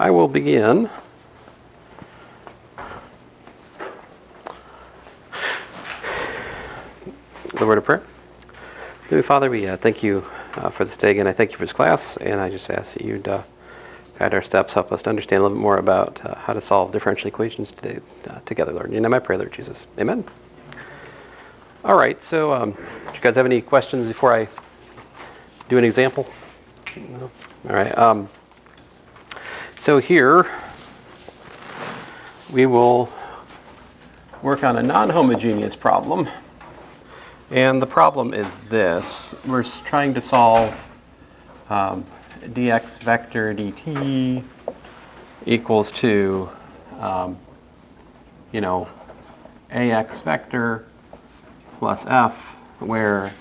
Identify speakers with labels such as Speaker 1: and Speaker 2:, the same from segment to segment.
Speaker 1: I will begin. The word of prayer. Dear Father, we thank you for this day again. I thank you for this class, and I just ask that you'd guide our steps, help us to understand a little bit more about how to solve differential equations today together, Lord. In your name I pray, Lord Jesus. Amen. All right, so do you guys have any questions before I do an example? No? All right. So here we will work on a non-homogeneous problem. And the problem is this. We're trying to solve dx vector dt equals to, ax vector plus f, where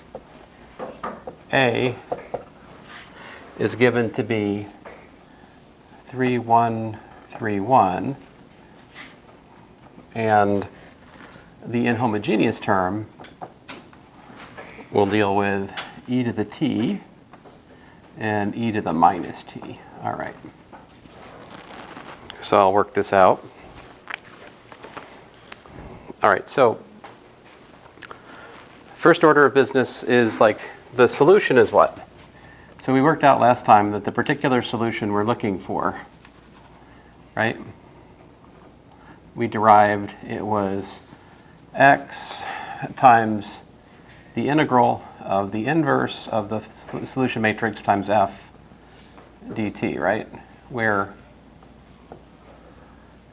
Speaker 1: a is given to be 3, 1, 3, 1, and the inhomogeneous term we'll deal with e to the t and e to the minus t. All right. So I'll work this out. All right, so first order of business is like the solution is what? So we worked out last time that the particular solution we're looking for, right? We derived it was x times the integral of the inverse of the solution matrix times f dt, right? Where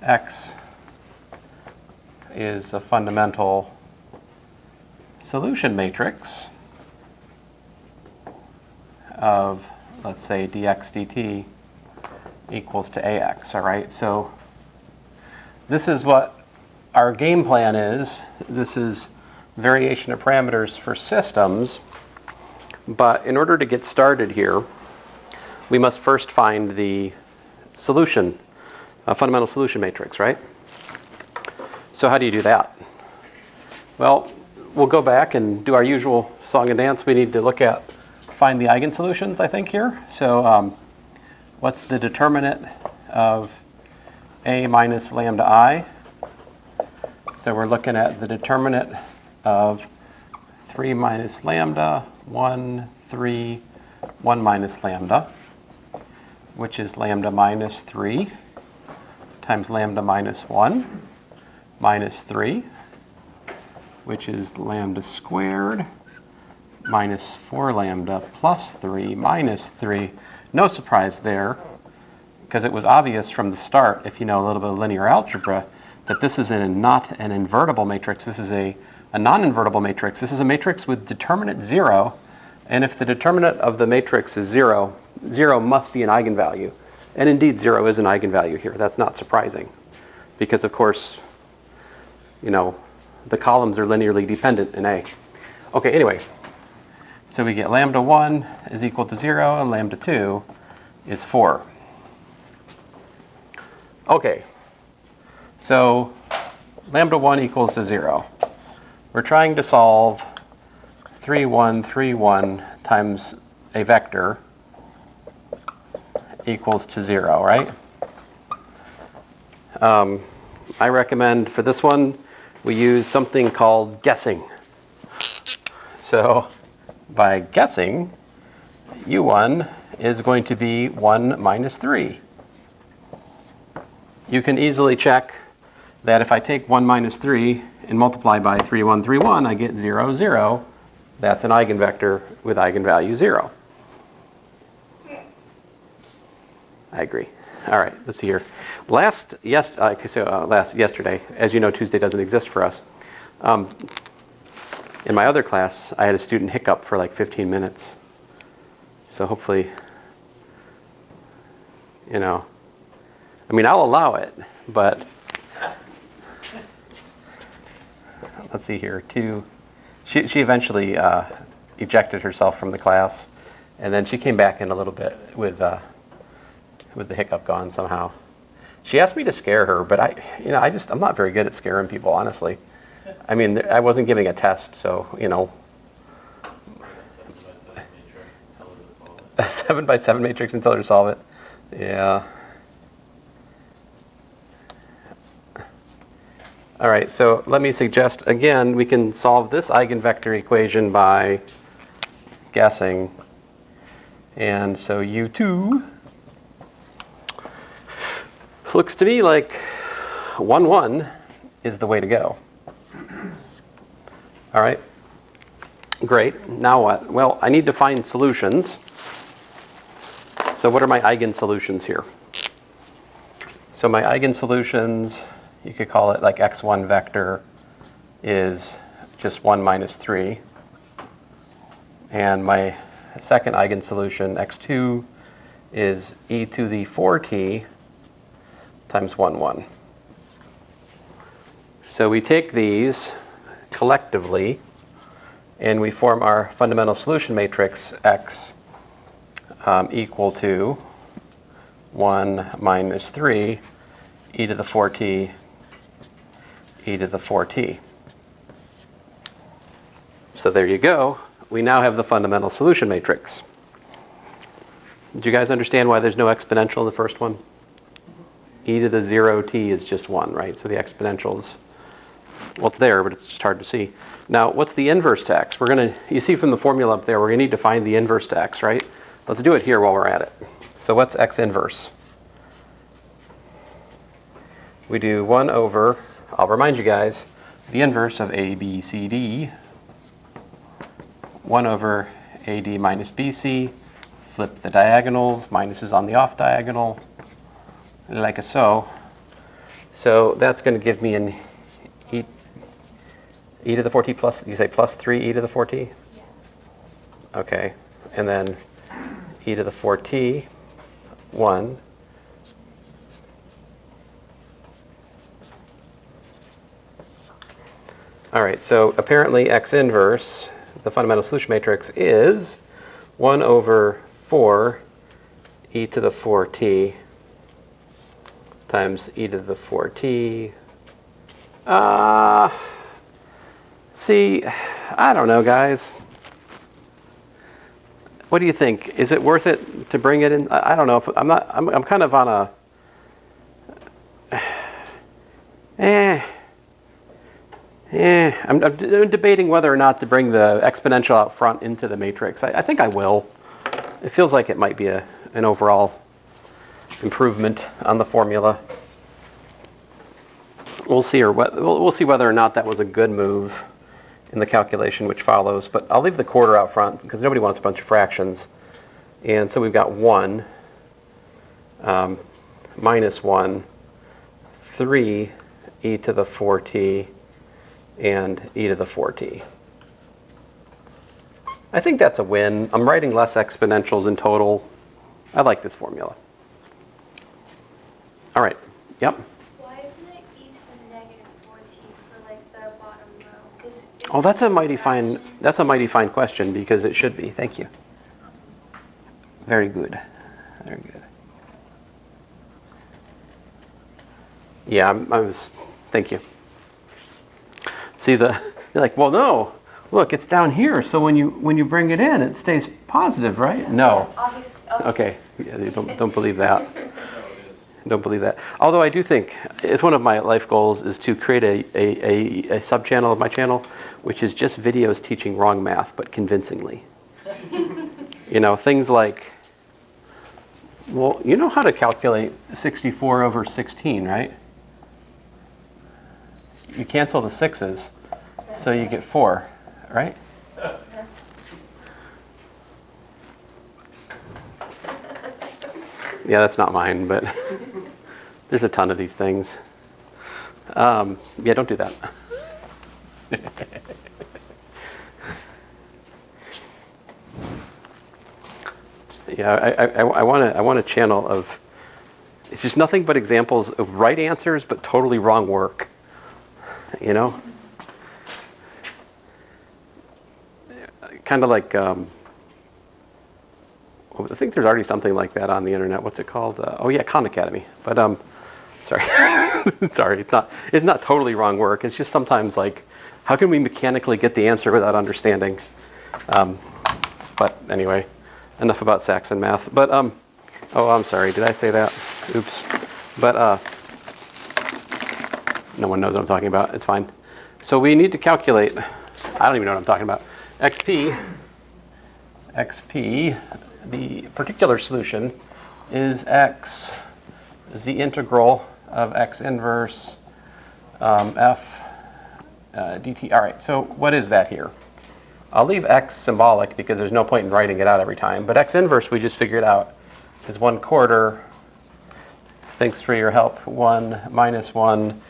Speaker 1: x is a fundamental solution matrix of, let's say, dx dt equals to ax, all right? So this is what our game plan is. This is variation of parameters for systems, but in order to get started here, we must first find the solution, a fundamental solution matrix, right? So how do you do that? Well, we'll go back and do our usual song and dance. We need to find the eigensolutions, I think, here. So what's the determinant of a minus lambda I? So we're looking at the determinant of 3 minus lambda, 1, 3, 1 minus lambda, which is lambda minus 3 times lambda minus 1 minus 3, which is lambda squared minus 4 lambda plus 3 minus 3. No surprise there, because it was obvious from the start, if you know a little bit of linear algebra, that this is not an invertible matrix. This is a non-invertible matrix. This is a matrix with determinant 0, and if the determinant of the matrix is 0, 0 must be an eigenvalue. And indeed, 0 is an eigenvalue here. That's not surprising, because of course, the columns are linearly dependent in A. Okay, anyway, so we get lambda 1 is equal to 0, and lambda 2 is 4. Okay, so lambda 1 equals to 0. We're trying to solve 3, 1, 3, 1 times a vector equals to 0, right? I recommend for this one we use something called guessing. So by guessing, u1 is going to be 1 minus 3. You can easily check that if I take 1 minus 3 and multiply by 3, 1, 3, 1, I get 0, 0. That's an eigenvector with eigenvalue 0. I agree. All right, let's see here. Yesterday, as you know, Tuesday doesn't exist for us. In my other class, I had a student hiccup for like 15 minutes. So hopefully, I'll allow it, but let's see here. She eventually ejected herself from the class, and then she came back in a little bit with the hiccup gone somehow. She asked me to scare her, but I'm not very good at scaring people, honestly. I wasn't giving a test, so a 7 by 7 matrix and tell her to solve it. Yeah. All right, so let me suggest, again, we can solve this eigenvector equation by guessing. And so U2 looks to me like 1, 1 is the way to go. All right, great. Now what? Well, I need to find solutions. So what are my eigensolutions here? So my eigensolutions, you could call it like x1 vector is just 1 minus 3. And my second eigensolution, x2, is e to the 4t times 1, 1. So we take these collectively, and we form our fundamental solution matrix x equal to 1 minus 3 e to the 4t e to the 4t. So there you go. We now have the fundamental solution matrix. Did you guys understand why there's no exponential in the first one? E to the 0t is just 1, right? So the exponentials, well, it's there, but it's just hard to see. Now, what's the inverse to x? We're going to, you see from the formula up there, we're going to need to find the inverse to x, right? Let's do it here while we're at it. So what's x inverse? We do 1 over, I'll remind you guys, the inverse of a, b, c, d, 1 over ad minus bc, flip the diagonals, minus is on the off diagonal, like so. So that's going to give me an e to the 4t plus, you say plus 3 e to the 4t? Yeah. Okay, and then e to the 4t, 1. All right, so apparently x inverse, the fundamental solution matrix, is 1 over 4 e to the 4t times e to the 4t. See, I don't know, guys. What do you think? Is it worth it to bring it in? I don't know. If I'm kind of on a I'm debating whether or not to bring the exponential out front into the matrix. I think I will. It feels like it might be an overall improvement on the formula. We'll see, we'll see whether or not that was a good move in the calculation which follows. But I'll leave the quarter out front because nobody wants a bunch of fractions. And so we've got 1 minus 1, 3 e to the 4t, and e to the 4t. I think that's a win. I'm writing less exponentials in total. I like this formula. All right. Yep.
Speaker 2: Why isn't it e to the negative 4t for like the bottom row?
Speaker 1: Oh, that's a mighty fine question because it should be. Thank you. Very good. Very good. Yeah, thank you. See you're like, well, no, look, it's down here. So when you bring it in, it stays positive, right? No.
Speaker 2: Yeah, obviously.
Speaker 1: Okay. Yeah, don't believe that. Don't believe that. Although I do think it's one of my life goals is to create a sub-channel of my channel, which is just videos teaching wrong math, but convincingly. You know, things like, well, you know how to calculate 64 over 16, right? You cancel the 6's, so you get 4, right? Yeah, that's not mine, but there's a ton of these things. Yeah, don't do that. Yeah, I want a channel of, it's just nothing but examples of right answers, but totally wrong work. You know? Kind of like, I think there's already something like that on the internet. What's it called? Oh yeah, Khan Academy. But sorry, sorry, it's not totally wrong work. It's just sometimes like, how can we mechanically get the answer without understanding? But anyway, enough about Saxon math. But oh, I'm sorry, did I say that? Oops. But No one knows what I'm talking about. It's fine. So we need to calculate, I don't even know what I'm talking about. xp, the particular solution is x is the integral of x inverse f dt. All right, so what is that here? I'll leave x symbolic because there's no point in writing it out every time. But x inverse, we just figured out, is 1/4. Thanks for your help. 1 minus 1,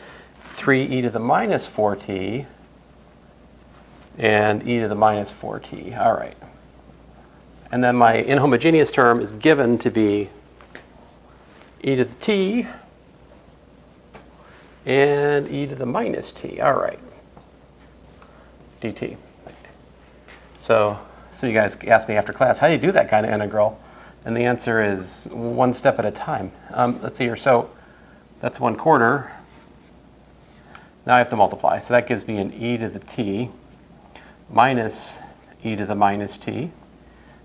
Speaker 1: 3e to the minus 4t, and e to the minus 4t. All right. And then my inhomogeneous term is given to be e to the t and e to the minus t. All right. dt. So you guys asked me after class, how do you do that kind of integral? And the answer is one step at a time. Let's see here. So that's 1/4. Now I have to multiply. So that gives me an e to the t minus e to the minus t.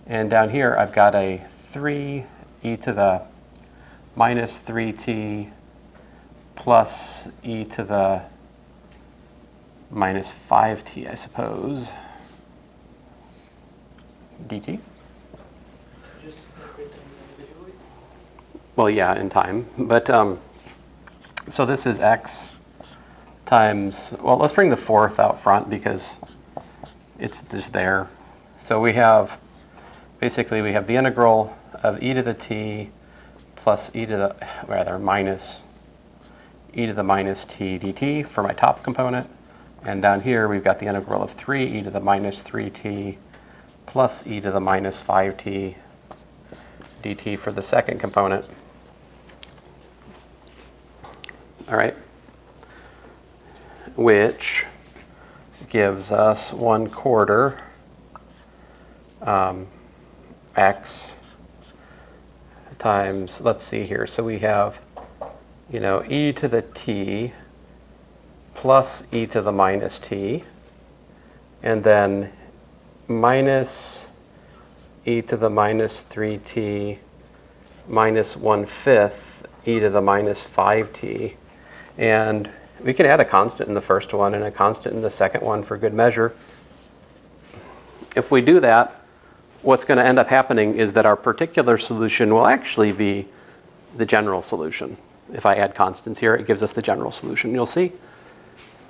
Speaker 1: And down here I've got a 3e to the minus 3t plus e to the minus 5t, I suppose, dt.
Speaker 3: Just separate them individually?
Speaker 1: Well, yeah, in time. But so this is x times, well, let's bring the fourth out front because it's just there. So we have, basically we have the integral of e to the t plus e to the, rather, minus e to the minus t dt for my top component. And down here we've got the integral of 3e to the minus 3t plus e to the minus 5t dt for the second component. All right, which gives us 1/4 x times, let's see here, so we have, e to the t plus e to the minus t, and then minus e to the minus 3t minus 1/5 e to the minus 5t. And we can add a constant in the first one and a constant in the second one for good measure. If we do that, what's going to end up happening is that our particular solution will actually be the general solution. If I add constants here, it gives us the general solution. You'll see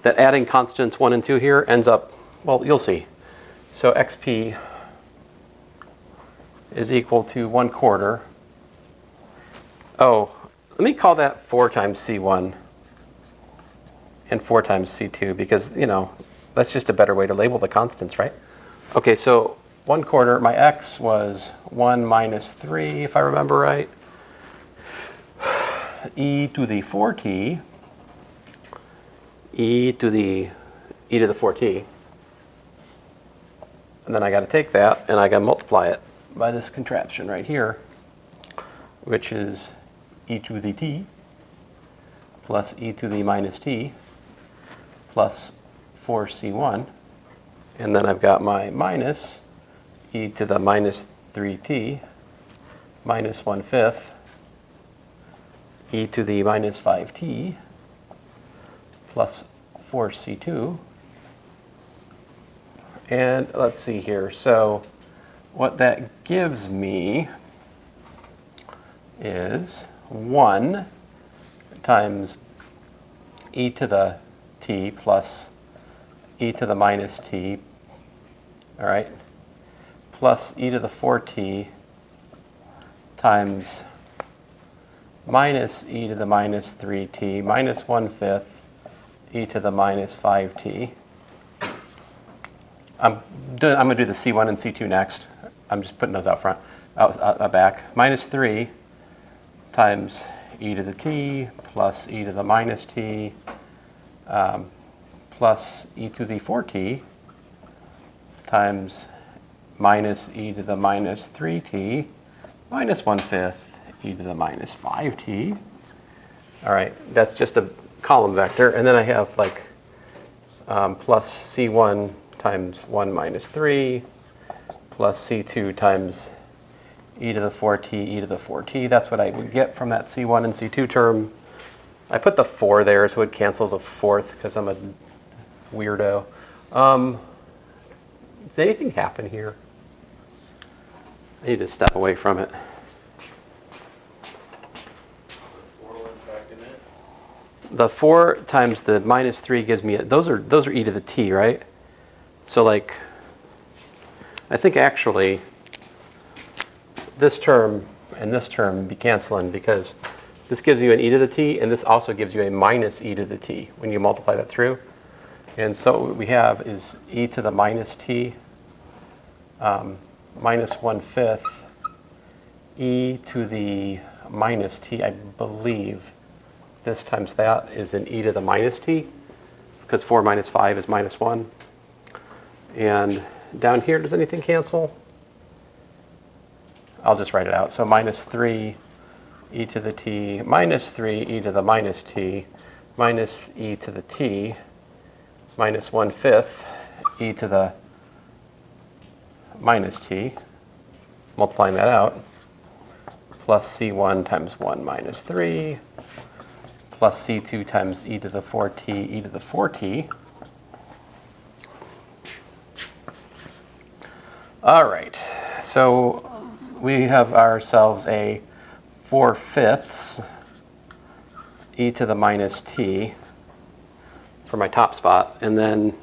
Speaker 1: that adding constants 1 and 2 here ends up, well, you'll see. So xp is equal to 1/4. Oh, let me call that 4 times c1 and 4 times c2 because, that's just a better way to label the constants, right? Okay, so 1/4, my x was 1 minus 3, if I remember right. E to the 4t, e to the 4t. And then I got to take that and I got to multiply it by this contraption right here, which is e to the t plus e to the minus t plus 4c1. And then I've got my minus e to the minus 3t minus 1/5 e to the minus 5t plus 4c2. And let's see here. So what that gives me is 1 times e to the t plus e to the minus t, all right, plus e to the 4t times minus e to the minus 3t minus 1/5 e to the minus 5t. I'm going to do the C1 and C2 next. I'm just putting those out front, out back. Minus 3 times e to the t plus e to the minus t plus e to the 4t times minus e to the minus 3t minus 1/5 e to the minus 5t. All right, that's just a column vector. And then I have like plus C1 times 1 minus 3 plus C2 times e to the 4t e to the 4t. That's what I would get from that C1 and C2 term. I put the 4 there so it would cancel the 4th because I'm a weirdo. Did anything happen here? I need to step away from it. The 4 times the minus 3 gives me, those are e to the t, right? So like, I think actually this term and this term be canceling because this gives you an e to the t and this also gives you a minus e to the t when you multiply that through. And so what we have is e to the minus t minus 1/5 e to the minus t, I believe. This times that is an e to the minus t, because 4 minus 5 is minus 1. And down here, does anything cancel? I'll just write it out. So minus 3 e to the t, minus 3 e to the minus t, minus e to the t, minus 1/5 e to the minus t, multiplying that out, plus c1 times 1 minus 3, plus c2 times e to the 4t, e to the 4t. All right, so we have ourselves a 4/5 e to the minus t for my top spot, and then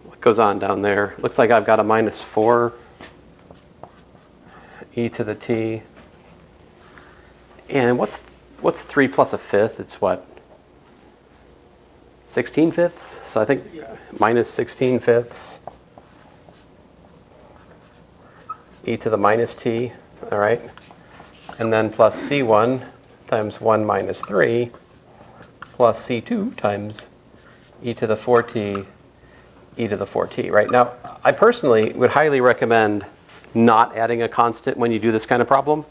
Speaker 1: what goes on down there? Looks like I've got a minus 4 e to the t, and what's 3 plus 1/5? It's what? 16/5? So I think minus 16/5 e to the minus t, all right? And then plus c1 times 1 minus 3 plus c2 times e to the 4t, e to the 4t, right? Now, I personally would highly recommend not adding a constant when you do this kind of problem,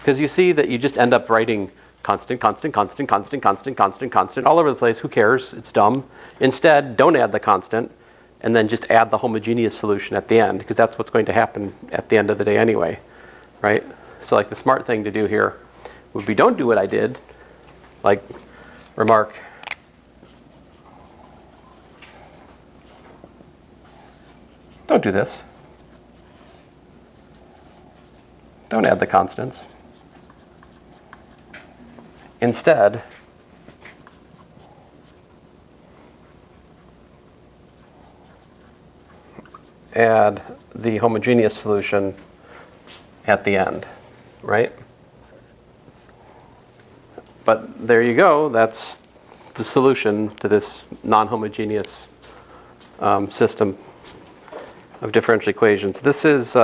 Speaker 1: because you see that you just end up writing constant, constant, constant, constant, constant, constant, constant, all over the place. Who cares? It's dumb. Instead, don't add the constant, and then just add the homogeneous solution at the end, because that's what's going to happen at the end of the day anyway, right? So like the smart thing to do here would be don't do what I did, like remark, don't do this. Don't add the constants. Instead, add the homogeneous solution at the end, right? But there you go. That's the solution to this non-homogeneous system of differential equations. This is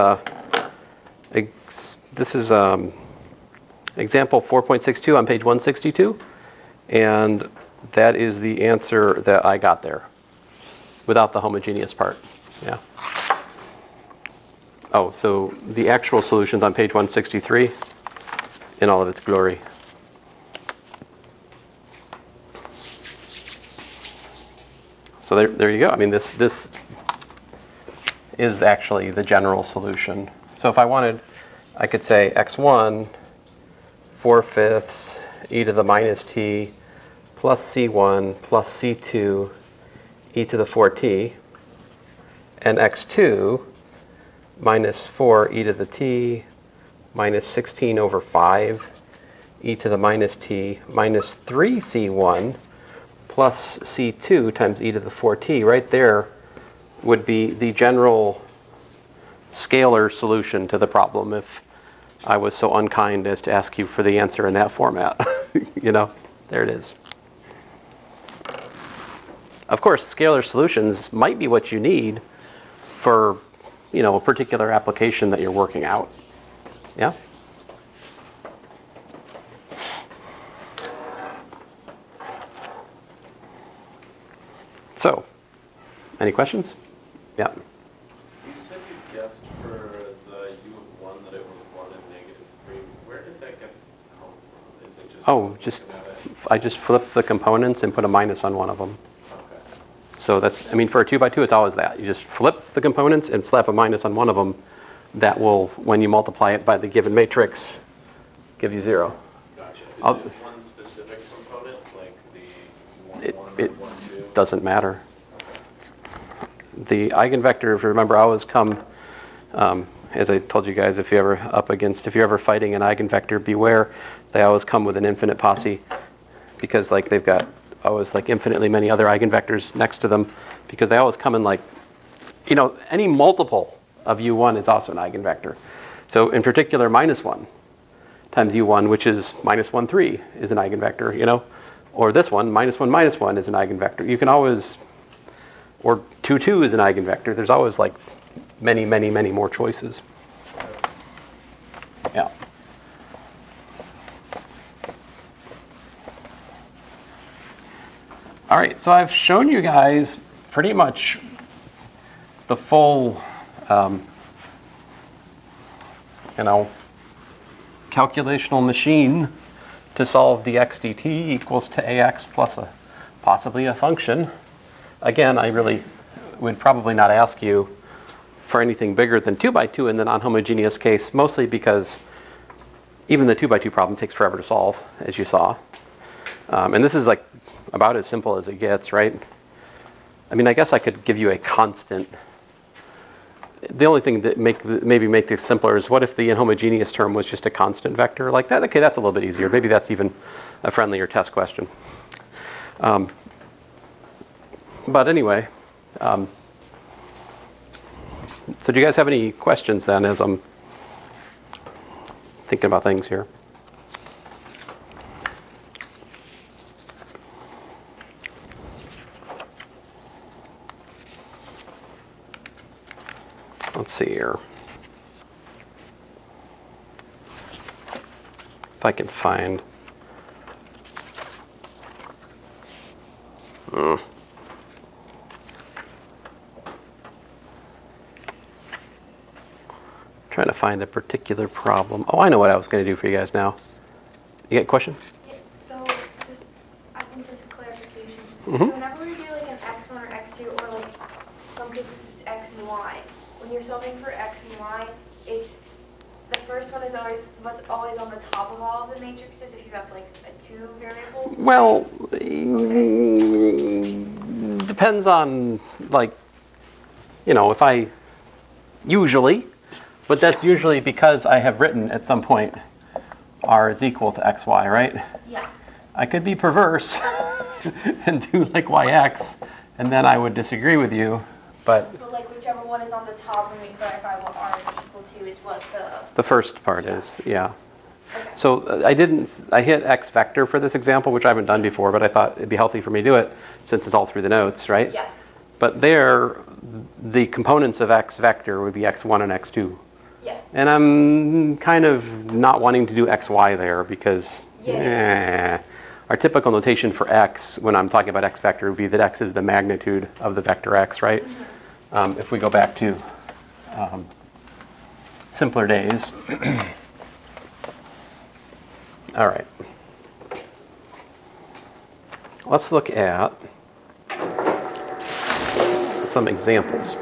Speaker 1: example 4.62 on page 162, and that is the answer that I got there without the homogeneous part. Yeah. Oh, so the actual solution's on page 163 in all of its glory. So there you go. I mean, this is actually the general solution. So if I wanted, I could say x1 4/5 e to the minus t plus c1 plus c2 e to the 4t, and x2 minus 4 e to the t minus 16 over 5 e to the minus t minus 3c1 plus c2 times e to the 4t. Right there would be the general scalar solution to the problem if I was so unkind as to ask you for the answer in that format. You know, there it is. Of course, scalar solutions might be what you need for, you know, a particular application that you're working out. Yeah? So, any questions? Yeah.
Speaker 4: You said you guessed for the u of 1 that it was 1 and -3. Where did that guess come from? Is it just
Speaker 1: I just flipped the components and put a minus on one of them.
Speaker 4: Okay.
Speaker 1: So that's, I mean, for a 2x2, it's always that. You just flip the components and slap a minus on one of them. That will, when you multiply it by the given matrix, give you 0.
Speaker 4: Gotcha. Is
Speaker 1: I'll-
Speaker 4: it one specific
Speaker 1: it
Speaker 4: 1, 2.
Speaker 1: doesn't matter. The eigenvector, if you remember, always come, as I told you guys, if you're ever fighting an eigenvector, beware, they always come with an infinite posse, because like they've got always like infinitely many other eigenvectors next to them, because they always come in like, any multiple of u1 is also an eigenvector. So in particular, -1 times u1, which is -1, 3, is an eigenvector, or this one, -1, -1 is an eigenvector. You can always, or 2, 2 is an eigenvector. There's always like many, many, many more choices. Yeah. All right, so I've shown you guys pretty much the full, calculational machine to solve dx dt equals to ax plus possibly a function. Again, I really would probably not ask you for anything bigger than 2 by 2 in the non-homogeneous case, mostly because even the 2 by 2 problem takes forever to solve, as you saw. And this is like about as simple as it gets, right? I mean, I guess I could give you a constant. The only thing that maybe make this simpler is, what if the inhomogeneous term was just a constant vector like that? Okay, that's a little bit easier. Maybe that's even a friendlier test question. But anyway, so do you guys have any questions then, as I'm thinking about things here? Let's see here. If I can find. Trying to find a particular problem. Oh, I know what I was going to do for you guys now. You got a question?
Speaker 2: Yeah, so I think just a clarification.
Speaker 1: Mhm.
Speaker 2: So whenever we do like an x1 or x2, or like some cases it's x and y, when you're solving for x and y, it's the first one is always what's always on the top of all of the matrices if you have like a 2 variable.
Speaker 1: Well, depends on, like, if I usually, but that's usually because I have written at some point r is equal to xy, right?
Speaker 2: Yeah.
Speaker 1: I could be perverse and do like yx, and then I would disagree with you, but
Speaker 2: But like whichever one is on the top when we clarify what r is equal to is what
Speaker 1: the first part is, yeah.
Speaker 2: Okay.
Speaker 1: So I hit x vector for this example, which I haven't done before, but I thought it'd be healthy for me to do it since it's all through the notes, right?
Speaker 2: Yeah.
Speaker 1: But there, the components of x vector would be x1 and x2.
Speaker 2: Yeah.
Speaker 1: And I'm kind of not wanting to do xy there because our typical notation for x when I'm talking about x vector would be that x is the magnitude of the vector x, right? Mm-hmm. If we go back to simpler days. All right. Let's look at some examples.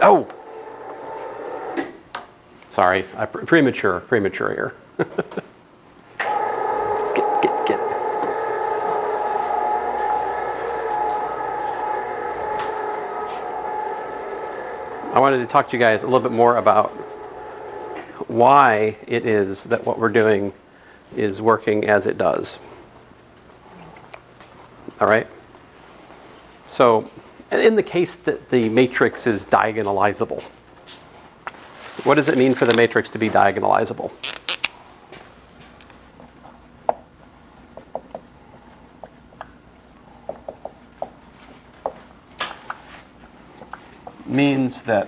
Speaker 1: Oh! Sorry, premature here. Get. I wanted to talk to you guys a little bit more about why it is that what we're doing is working as it does. All right? So, in the case that the matrix is diagonalizable, what does it mean for the matrix to be diagonalizable? Means that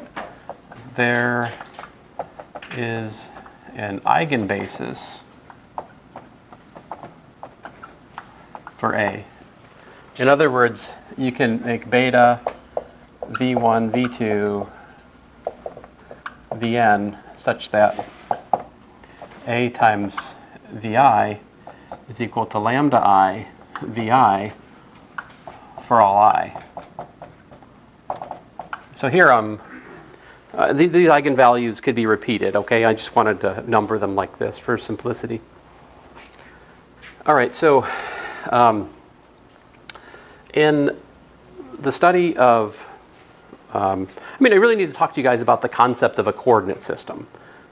Speaker 1: there is an eigenbasis for A. In other words, you can make beta v1, v2, vn such that A times vi is equal to lambda I vi for all I. So here I'm These eigenvalues could be repeated, okay? I just wanted to number them like this for simplicity. All right, so in the study of, I really need to talk to you guys about the concept of a coordinate system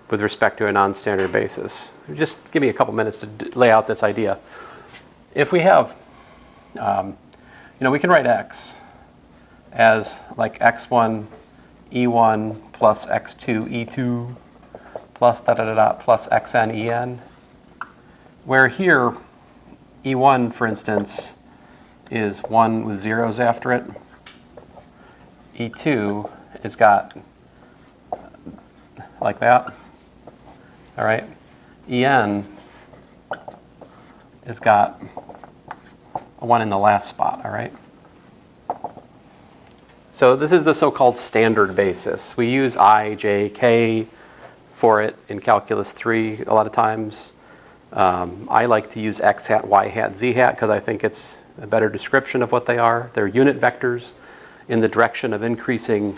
Speaker 1: with respect to a non-standard basis. Just give me a couple minutes to lay out this idea. If we have, we can write x as like x1 e1 plus x2 e2 plus plus xn en, where here e1, for instance, is 1 with zeros after it. e2 is got like that. All right. En is got a 1 in the last spot. All right. So this is the so-called standard basis. We use I, J, K for it in calculus 3 a lot of times. I like to use x hat, y hat, z hat because I think it's a better description of what they are. They're unit vectors in the direction of increasing,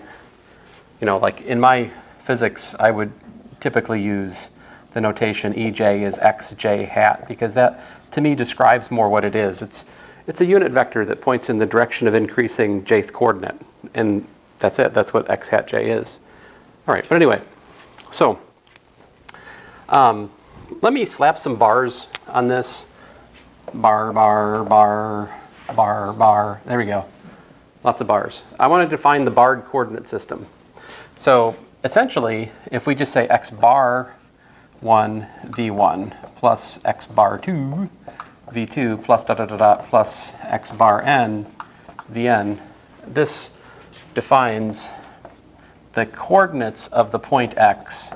Speaker 1: like in my physics, I would typically use the notation EJ is xj hat because that, to me, describes more what it is. It's a unit vector that points in the direction of increasing jth coordinate, and that's it. That's what x hat j is. All right, but anyway, so let me slap some bars on this. Bar, bar, bar, bar, bar. There we go. Lots of bars. I want to define the barred coordinate system. So essentially, if we just say x bar 1 v1 plus x bar 2 v2 plus plus x bar n vn, this defines the coordinates of the point x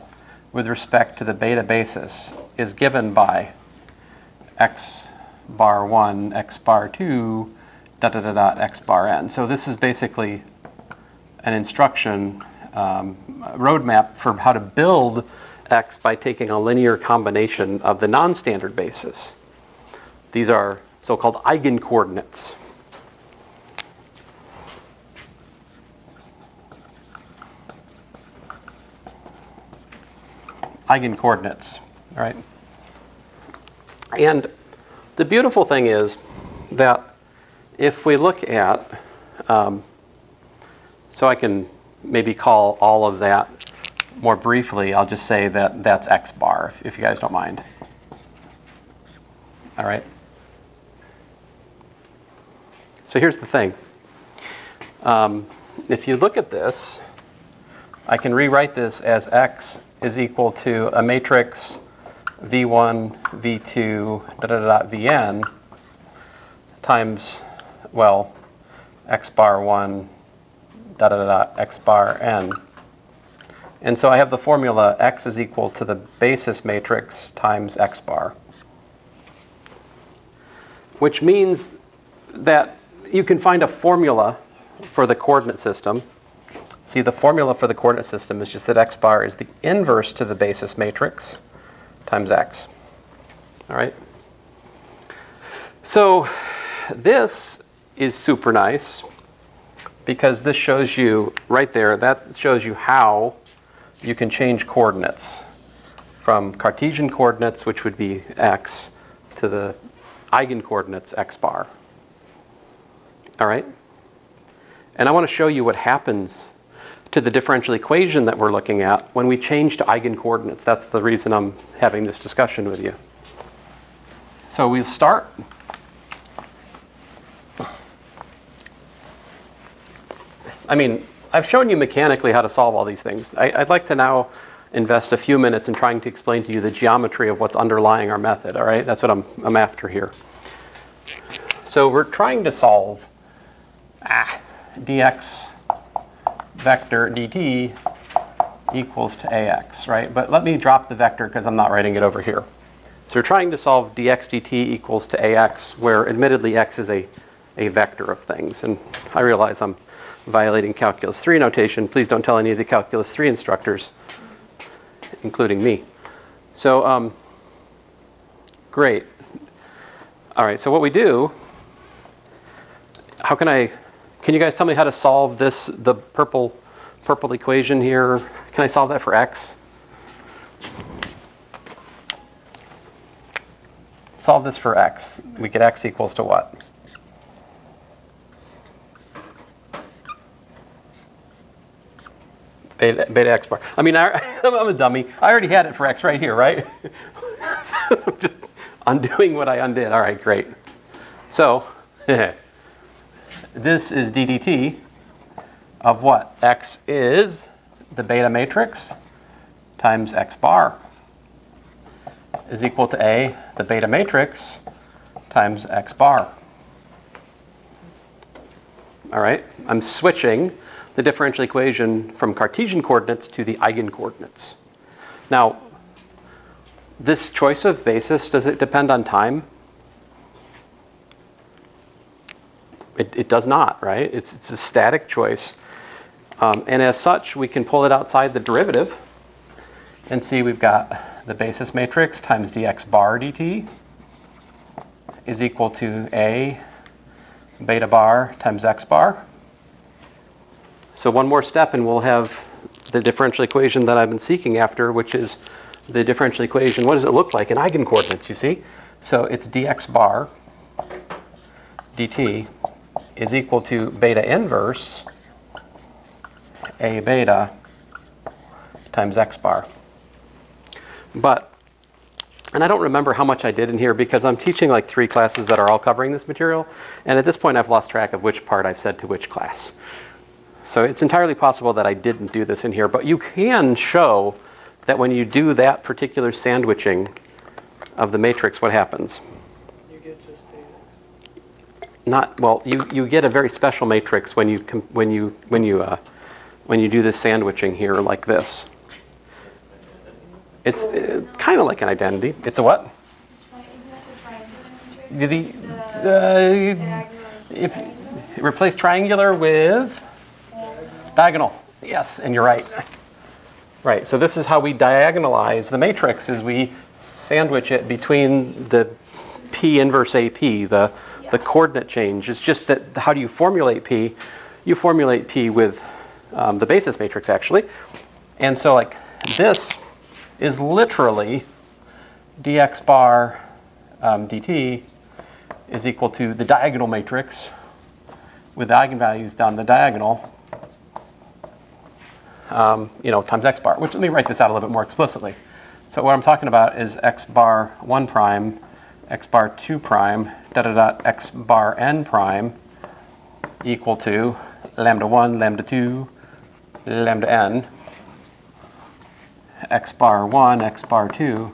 Speaker 1: with respect to the beta basis is given by x bar 1, x bar 2, x bar n. So this is basically an instruction roadmap for how to build x by taking a linear combination of the non-standard basis. These are so-called eigencoordinates. Eigencoordinates, all right? And the beautiful thing is that if we look at, so I can maybe call all of that more briefly, I'll just say that that's x bar, if you guys don't mind. All right? So here's the thing. If you look at this, I can rewrite this as x is equal to a matrix v1, v2, vn times, well, x bar 1, x bar n. And so I have the formula x is equal to the basis matrix times x bar, which means that you can find a formula for the coordinate system. See, the formula for the coordinate system is just that x bar is the inverse to the basis matrix times x. All right? So this is super nice because this shows you right there, that shows you how you can change coordinates from Cartesian coordinates, which would be x, to the eigencoordinates x bar. All right? And I want to show you what happens to the differential equation that we're looking at when we change to eigencoordinates. That's the reason I'm having this discussion with you. So we'll start. I've shown you mechanically how to solve all these things. I'd like to now invest a few minutes in trying to explain to you the geometry of what's underlying our method, all right? That's what I'm after here. So we're trying to solve dx vector dt equals to ax, right? But let me drop the vector because I'm not writing it over here. So we're trying to solve dx dt equals to ax, where admittedly x is a vector of things. And I realize I'm violating calculus 3 notation. Please don't tell any of the calculus 3 instructors, including me. So, great. All right, so what we do, can you guys tell me how to solve this, the purple equation here? Can I solve that for x? Solve this for x. We get x equals to what? Beta x bar. I mean, I'm a dummy. I already had it for x right here, right? So I'm just undoing what I undid. All right, great. So this is ddt of what? X is the beta matrix times x bar is equal to A, the beta matrix, times x bar. All right, I'm switching the differential equation from Cartesian coordinates to the eigencoordinates. Now, this choice of basis, does it depend on time? It does not, right? It's a static choice. And as such, we can pull it outside the derivative and see we've got the basis matrix times dx bar dt is equal to A beta bar times x bar. So one more step and we'll have the differential equation that I've been seeking after, which is the differential equation. What does it look like in eigencoordinates, you see? So it's dx bar dt is equal to beta inverse A beta times x bar. But, and I don't remember how much I did in here because I'm teaching like 3 classes that are all covering this material. And at this point, I've lost track of which part I've said to which class. So it's entirely possible that I didn't do this in here. But you can show that when you do that particular sandwiching of the matrix, what happens?
Speaker 3: You get just AX.
Speaker 1: Not, well, you get a very special matrix when you do this sandwiching here like this. It's kind of like an identity. It's a what? If replace triangular with diagonal. Yes, and you're right. Right. So this is how we diagonalize the matrix: is we sandwich it between the P inverse AP, the coordinate change. It's just that how do you formulate P? You formulate P with the basis matrix actually, and so like this is literally dx bar dt is equal to the diagonal matrix with the eigenvalues down the diagonal, times x bar. Which, let me write this out a little bit more explicitly. So what I'm talking about is x bar 1 prime, x bar 2 prime, x bar n prime equal to lambda 1, lambda 2, lambda n, x bar 1, x bar 2,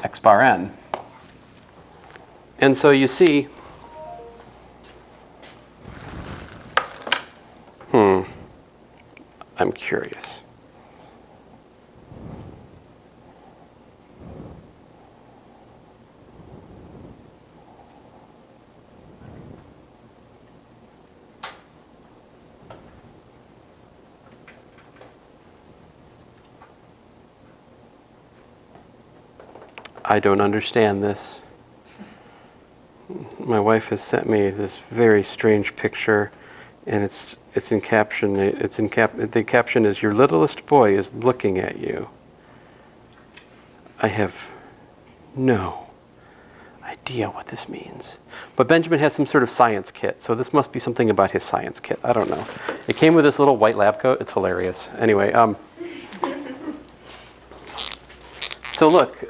Speaker 1: x bar n. And so you see, I'm curious. I don't understand this. My wife has sent me this very strange picture, and it's in caption. The caption is, "Your littlest boy is looking at you." I have no idea what this means. But Benjamin has some sort of science kit, so this must be something about his science kit. I don't know. It came with this little white lab coat. It's hilarious. Anyway, so look,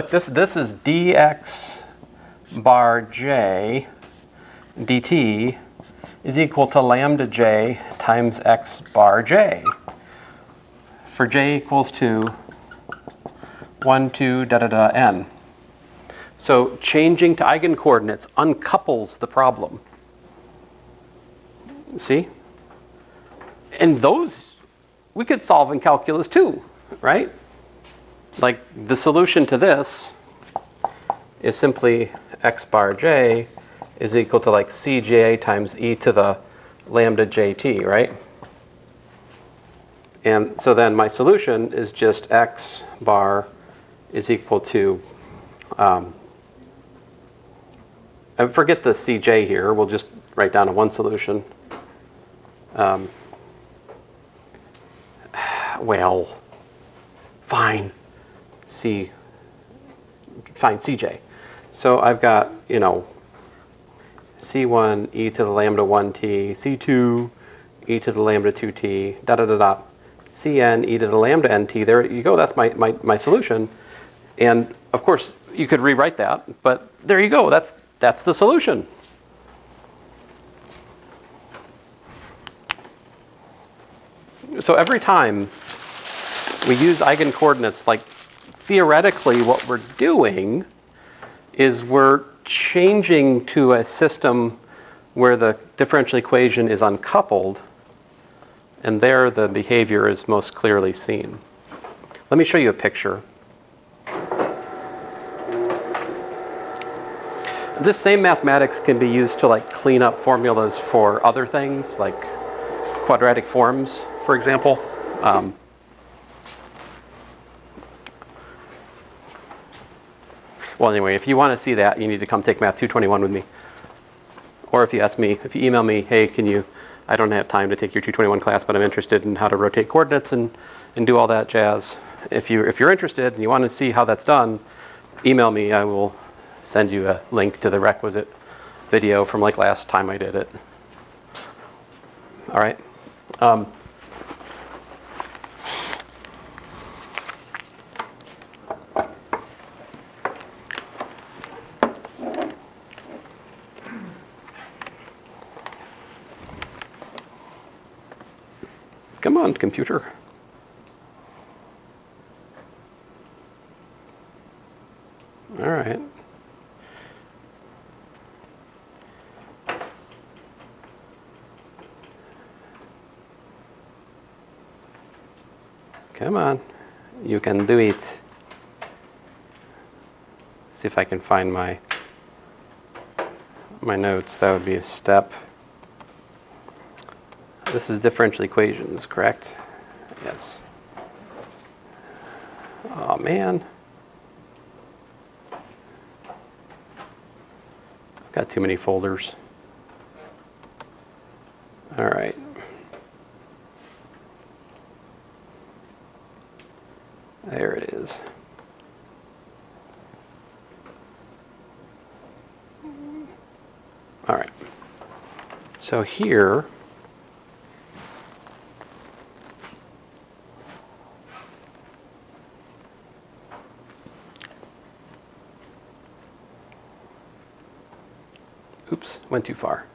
Speaker 1: this is dx bar j dt is equal to lambda j times x bar j for j equals to 1, 2, n. So changing to eigencoordinates uncouples the problem. See? And those we could solve in calculus too, right? Like the solution to this is simply x bar j is equal to like cj times e to the lambda jt, right? And so then my solution is just x bar is equal to, I forget the cj here, we'll just write down a one solution. well, fine, find Cj. So I've got, C1 e to the lambda 1t, C2 e to the lambda 2t, da da da da, Cn e to the lambda nt. There you go, that's my solution. And of course, you could rewrite that, but there you go, that's the solution. So every time we use eigencoordinates, like theoretically what we're doing is we're changing to a system where the differential equation is uncoupled, and there the behavior is most clearly seen. Let me show you a picture. This same mathematics can be used to clean up formulas for other things, like quadratic forms, for example. Well, anyway, if you want to see that, you need to come take Math 221 with me. Or if you email me, hey, I don't have time to take your 221 class, but I'm interested in how to rotate coordinates and do all that jazz. If you're interested and you want to see how that's done, email me. I will send you a link to the requisite video from last time I did it. All right. Come on, computer. All right. Come on. You can do it. See if I can find my notes. That would be a step. This is differential equations, correct? Yes. Oh, man. I've got too many folders. All right. There it is. All right. So here, oops, went too far.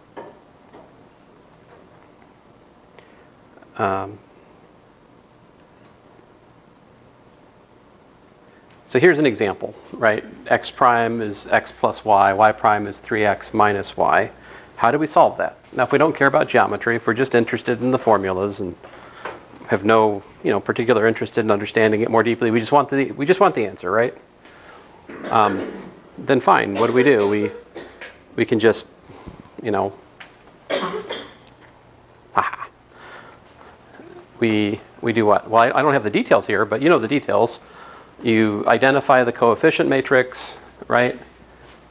Speaker 1: So here's an example, right? X prime is x plus y prime is 3x minus y. How do we solve that? Now, if we don't care about geometry, if we're just interested in the formulas and have no, particular interest in understanding it more deeply, we just want the answer, right? Then fine. What do? We can just, we do what? Well, I don't have the details here, but you know the details. You identify the coefficient matrix, right?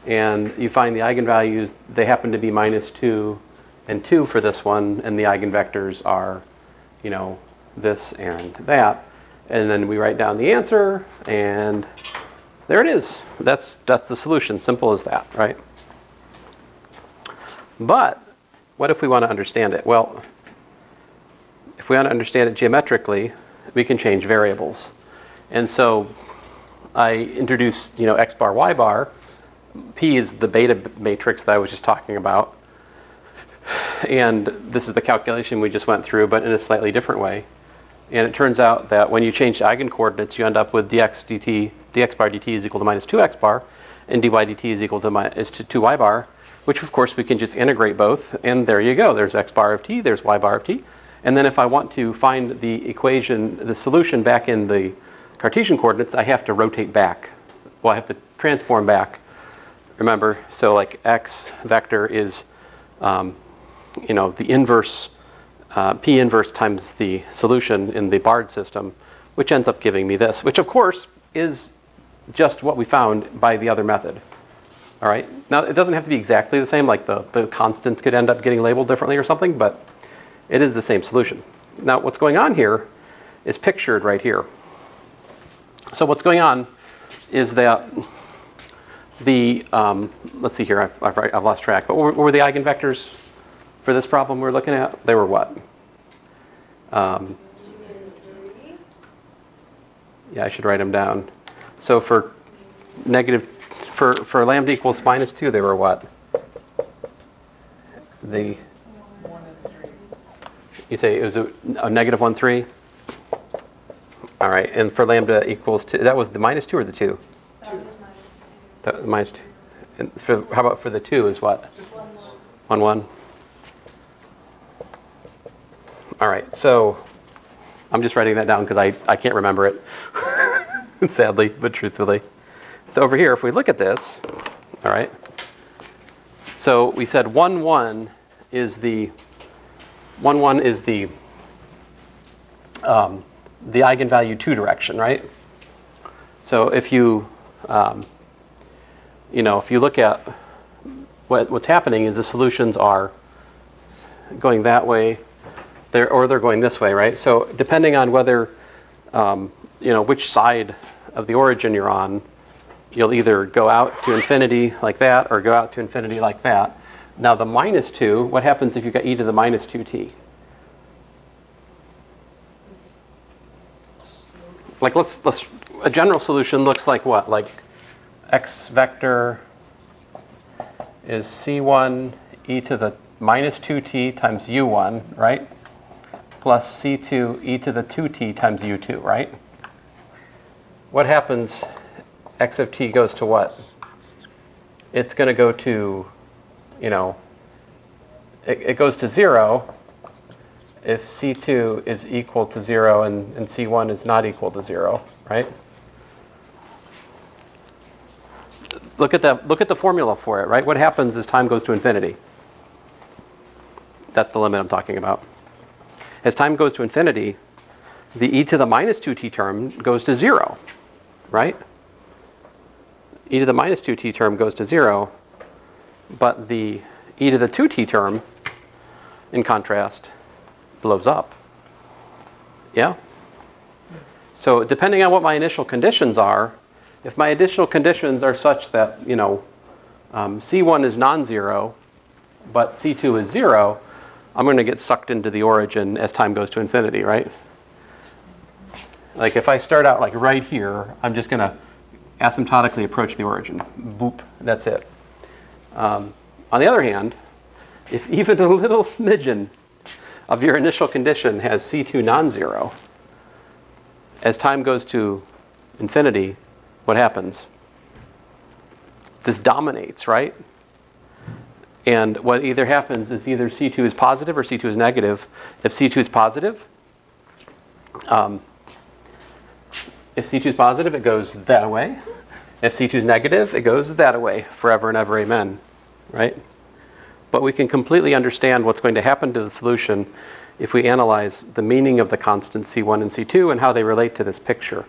Speaker 1: And you find the eigenvalues. They happen to be -2 and 2 for this one, and the eigenvectors are, this and that. And then we write down the answer, and there it is. That's the solution. Simple as that, right? But what if we want to understand it? Well, if we want to understand it geometrically, we can change variables. And so I introduced, x bar, y bar. P is the beta matrix that I was just talking about. And this is the calculation we just went through, but in a slightly different way. And it turns out that when you change the eigencoordinates, you end up with dx bar dt is equal to -2x bar, and dy dt is equal to 2y bar, which of course we can just integrate both, and there you go. There's x bar of t, there's y bar of t. And then if I want to find the equation, the solution back in the Cartesian coordinates, I have to rotate back. Well, I have to transform back. Remember, so x vector is, the inverse, p inverse times the solution in the barred system, which ends up giving me this, which of course is just what we found by the other method. All right. Now, it doesn't have to be exactly the same, like the constants could end up getting labeled differently or something, but it is the same solution. Now, what's going on here is pictured right here. So what's going on is that the, let's see here, I've lost track, but what were the eigenvectors for this problem we're looking at? They were what? Yeah, I should write them down. So for for lambda equals -2, they were what? The
Speaker 3: 1 and 3.
Speaker 1: You say it was a -1, 3? All right, and for lambda equals 2, that was the -2 or the 2? The -2. And how about for the 2 is what?
Speaker 3: Just 1.
Speaker 1: 1, 1. All right, so I'm just writing that down because I can't remember it, sadly, but truthfully. So over here, if we look at this, all right, so we said 1, 1 is the eigenvalue 2 direction, right? So if you if you look at what's happening is the solutions are going that way, or they're going this way, right? So depending on whether which side of the origin you're on, you'll either go out to infinity like that or go out to infinity like that. Now the -2, what happens if you got e to the -2t? Like let's a general solution looks like what? Like x vector is c1 e to the -2t times u1, right? Plus c2 e to the 2t times u2, right? What happens x of t goes to what? It's going to go to, it goes to 0 if c2 is equal to 0 and c1 is not equal to 0, right? Look at the formula for it, right? What happens as time goes to infinity? That's the limit I'm talking about. As time goes to infinity, the e to the -2t term goes to 0, right? E to the -2t term goes to 0, but the e to the 2t term, in contrast, blows up. Yeah? So depending on what my initial conditions are, if my initial conditions are such that, C1 is non-zero, but C2 is 0, I'm going to get sucked into the origin as time goes to infinity, right? Like if I start out like right here, I'm just going to asymptotically approach the origin. Boop, that's it. On the other hand, if even a little smidgen of your initial condition has C2 non-zero, as time goes to infinity, what happens? This dominates, right? And what either happens is either C2 is positive or C2 is negative. If C2 is positive, it goes that way. If C2 is negative, it goes that way, forever and ever, amen, right? But we can completely understand what's going to happen to the solution if we analyze the meaning of the constants C1 and C2 and how they relate to this picture.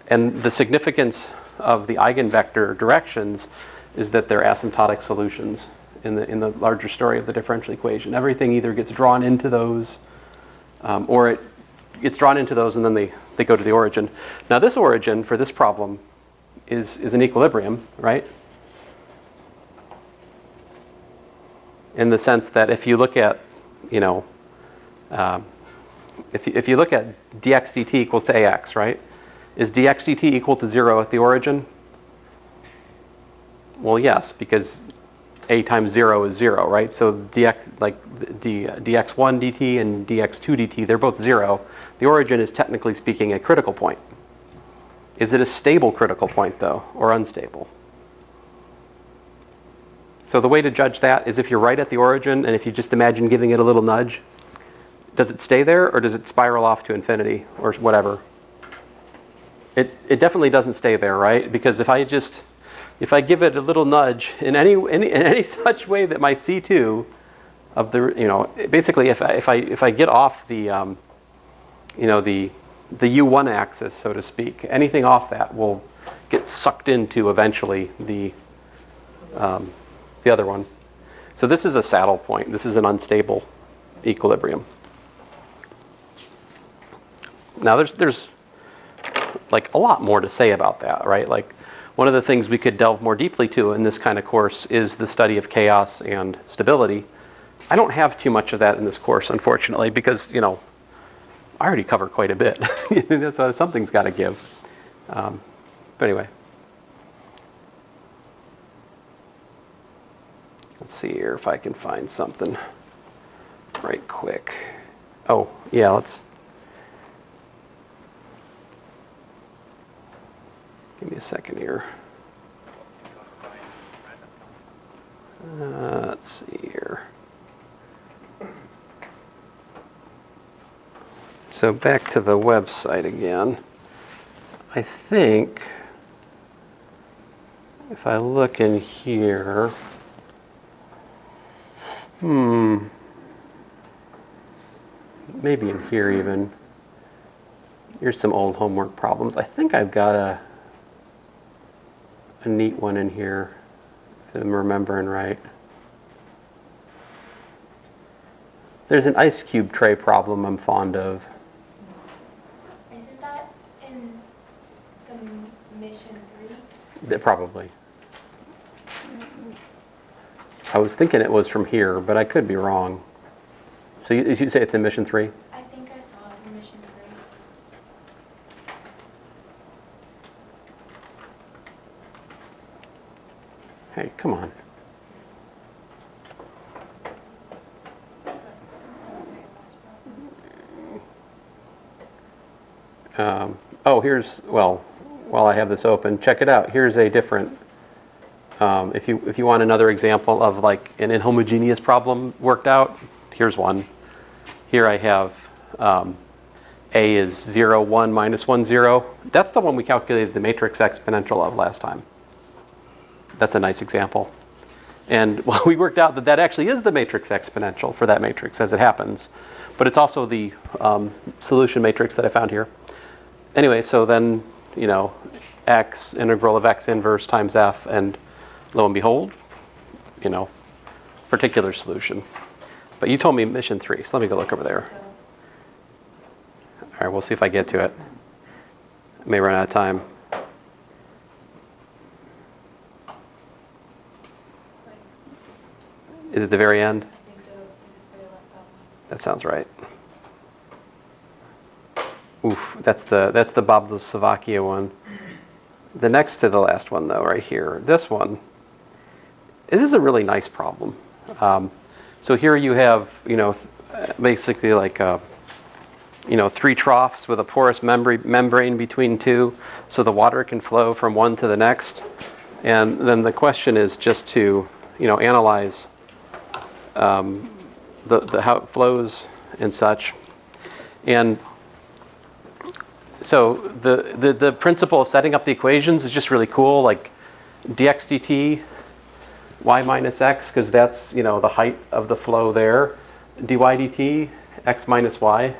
Speaker 1: And the significance of the eigenvector directions is that they're asymptotic solutions in the larger story of the differential equation. Everything either gets drawn into those, or it gets drawn into those and then they go to the origin. Now this origin for this problem is an equilibrium, right? In the sense that if you look at, if you look at dx dt equals to ax, right? Is dx dt equal to 0 at the origin? Well, yes, because a times 0 is 0, right? So dx, like dx1 dt and dx2 dt, they're both 0. The origin is technically speaking a critical point. Is it a stable critical point, though, or unstable? So the way to judge that is if you're right at the origin and if you just imagine giving it a little nudge, does it stay there or does it spiral off to infinity or whatever? It definitely doesn't stay there, right? Because if I give it a little nudge in any such way that my C2 of the, basically if I get off the, the U1 axis, so to speak, anything off that will get sucked into eventually the other one. So this is a saddle point. This is an unstable equilibrium. Now there's like a lot more to say about that, right? Like one of the things we could delve more deeply to in this kind of course is the study of chaos and stability. I don't have too much of that in this course, unfortunately, because, I already covered quite a bit. That's why something's got to give. But anyway. Let's see here if I can find something right quick. Oh, yeah, let's... Give me a second here. Let's see here. So back to the website again. I think if I look in here, maybe in here even. Here's some old homework problems. I think I've got a neat one in here, if I'm remembering right. There's an ice cube tray problem I'm fond of.
Speaker 2: Isn't that in the mission 3?
Speaker 1: Probably. I was thinking it was from here, but I could be wrong. So you say it's in mission 3?
Speaker 2: I think I saw it in mission 3.
Speaker 1: Hey, come on. While I have this open, check it out. Here's a different, if you want another example of like an inhomogeneous problem worked out, here's one. Here I have A is 0, 1, minus 1, 0. That's the one we calculated the matrix exponential of last time. That's a nice example. And well, we worked out that that actually is the matrix exponential for that matrix as it happens. But it's also the solution matrix that I found here. Anyway, so then, x, integral of x inverse times f, and lo and behold, particular solution. But you told me mission 3, so let me go look over there. All right, we'll see if I get to it. I may run out of time. Is it the very end?
Speaker 2: I think so. It's very last problem.
Speaker 1: That sounds right. Oof, that's the Bobdel-Slovakia one. The next to the last one, though, right here. This one. This is a really nice problem. So here you have, basically like, 3 troughs with a porous membrane between 2, so the water can flow from one to the next. And then the question is just to, analyze how it flows and such. And so the principle of setting up the equations is just really cool, like dx dt, y minus x, because that's, the height of the flow there. dy dt, x minus y,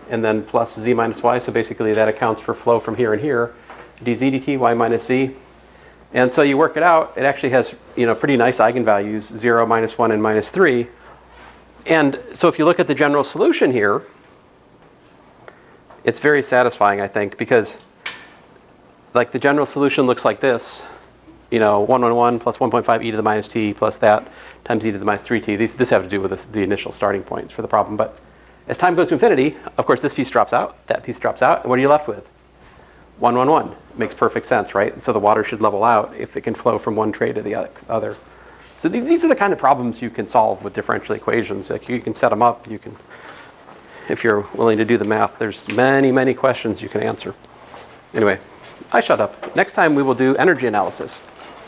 Speaker 1: and then plus z minus y, so basically that accounts for flow from here and here. dz dt, y minus z. And so you work it out, it actually has, pretty nice eigenvalues, 0, minus 1, and minus 3. And so if you look at the general solution here, it's very satisfying, I think, because like the general solution looks like this, 1, 1, 1 plus 1.5 e to the minus t plus that times e to the minus 3t. This have to do with the initial starting points for the problem. But as time goes to infinity, of course, this piece drops out, that piece drops out, and what are you left with? 1, 1, 1. Makes perfect sense, right? So the water should level out if it can flow from one tray to the other. So these are the kind of problems you can solve with differential equations. Like you can set them up, you can, if you're willing to do the math, there's many, many questions you can answer. Anyway, I shut up. Next time we will do energy analysis.